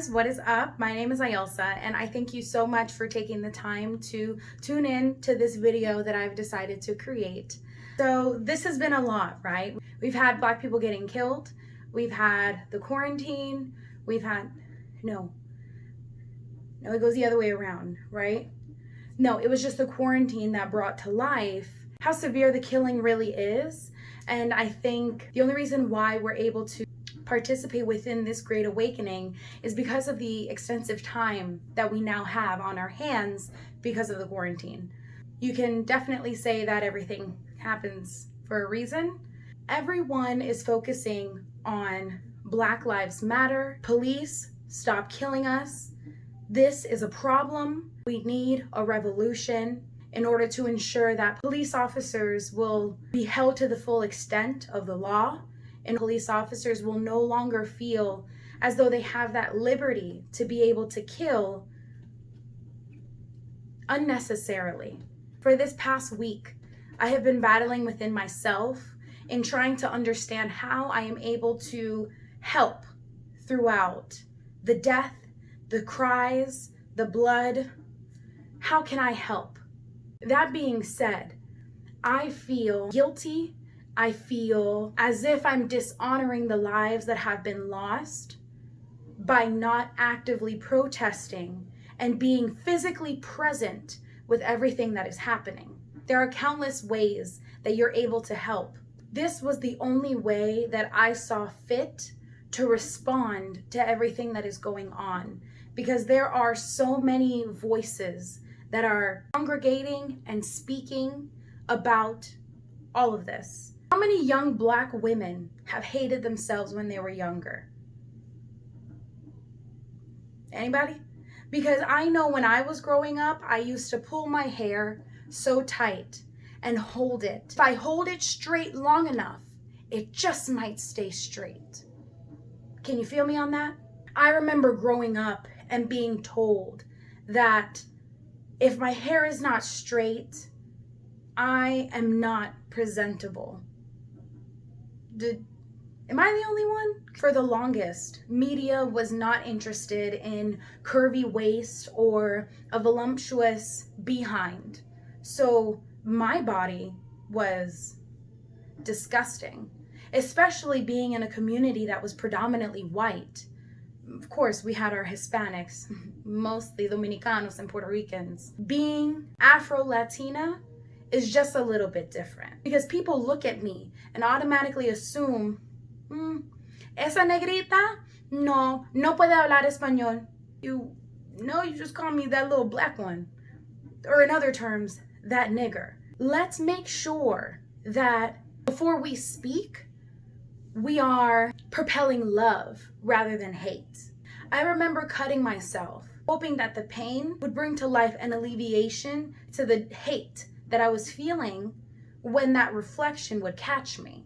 guys, what is up? My name is Ayelsa, and I thank you so much for taking the time to tune in to this video that I've decided to create. So this has been a lot, right? We've had Black people getting killed. We've had the quarantine. We've had, no, it goes the other way around, right? No, it was just the quarantine that brought to life how severe the killing really is. And I think the only reason why we're able to participate within this great awakening is because of the extensive time that we now have on our hands because of the quarantine. You can definitely say that everything happens for a reason. Everyone is focusing on Black Lives Matter. Police, stop killing us. This is a problem. We need a revolution in order to ensure that police officers will be held to the full extent of the law, and police officers will no longer feel as though they have that liberty to be able to kill unnecessarily. For this past week, I have been battling within myself in trying to understand how I am able to help throughout the death, the cries, the blood. How can I help? That being said, I feel guilty. I feel as if I'm dishonoring the lives that have been lost by not actively protesting and being physically present with everything that is happening. There are countless ways that you're able to help. This was the only way that I saw fit to respond to everything that is going on, because there are so many voices that are congregating and speaking about all of this. How many young Black women have hated themselves when they were younger? Anybody? Because I know when I was growing up, I used to pull my hair so tight and hold it. If I hold it straight long enough, it just might stay straight. Can you feel me on that? I remember growing up and being told that if my hair is not straight, I am not presentable. Am I the only one? For the longest, media was not interested in curvy waist or a voluptuous behind. So my body was disgusting, especially being in a community that was predominantly white. Of course, we had our Hispanics, mostly Dominicanos and Puerto Ricans. Being Afro-Latina is just a little bit different because people look at me and automatically assume, esa negrita, no puede hablar español. You just call me that little black one. Or in other terms, that nigger. Let's make sure that before we speak, we are propelling love rather than hate. I remember cutting myself, hoping that the pain would bring to life an alleviation to the hate that I was feeling when that reflection would catch me.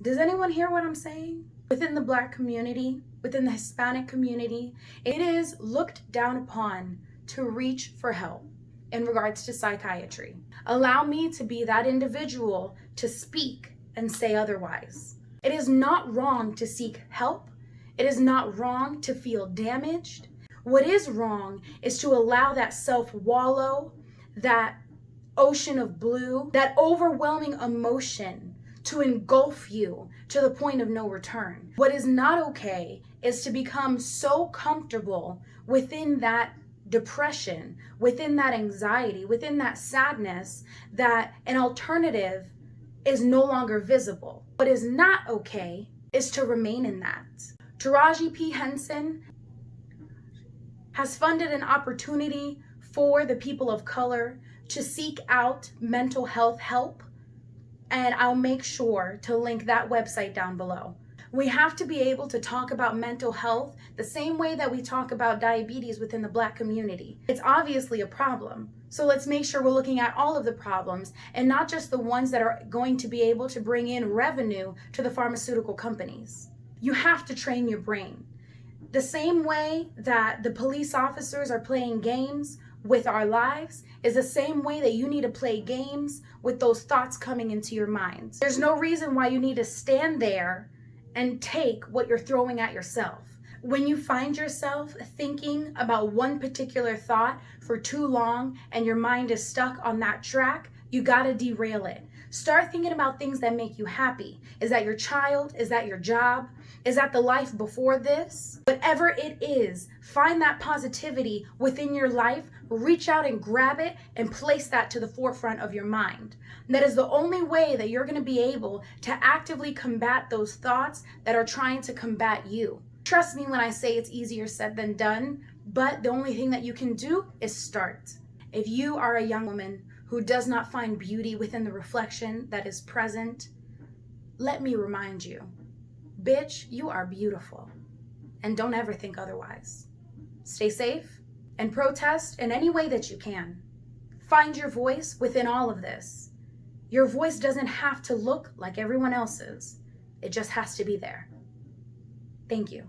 Does anyone hear what I'm saying? Within the Black community, within the Hispanic community, it is looked down upon to reach for help in regards to psychiatry. Allow me to be that individual to speak and say otherwise. It is not wrong to seek help. It is not wrong to feel damaged. What is wrong is to allow that self-wallow, that ocean of blue, that overwhelming emotion to engulf you to the point of no return. What is not okay is to become so comfortable within that depression, within that anxiety, within that sadness, that an alternative is no longer visible. What is not okay is to remain in that. Taraji P. Henson has funded an opportunity for the people of color to seek out mental health help, and I'll make sure to link that website down below. We have to be able to talk about mental health the same way that we talk about diabetes within the Black community. It's obviously a problem. So let's make sure we're looking at all of the problems and not just the ones that are going to be able to bring in revenue to the pharmaceutical companies. You have to train your brain. The same way that the police officers are playing games with our lives is the same way that you need to play games with those thoughts coming into your mind. There's no reason why you need to stand there and take what you're throwing at yourself. When you find yourself thinking about one particular thought for too long and your mind is stuck on that track, you gotta derail it. Start thinking about things that make you happy. Is that your child? Is that your job? Is that the life before this? Whatever it is, find that positivity within your life, reach out and grab it and place that to the forefront of your mind. And that is the only way that you're gonna be able to actively combat those thoughts that are trying to combat you. Trust me when I say it's easier said than done, but the only thing that you can do is start. If you are a young woman who does not find beauty within the reflection that is present, let me remind you, bitch, you are beautiful. And don't ever think otherwise. Stay safe and protest in any way that you can. Find your voice within all of this. Your voice doesn't have to look like everyone else's. It just has to be there. Thank you.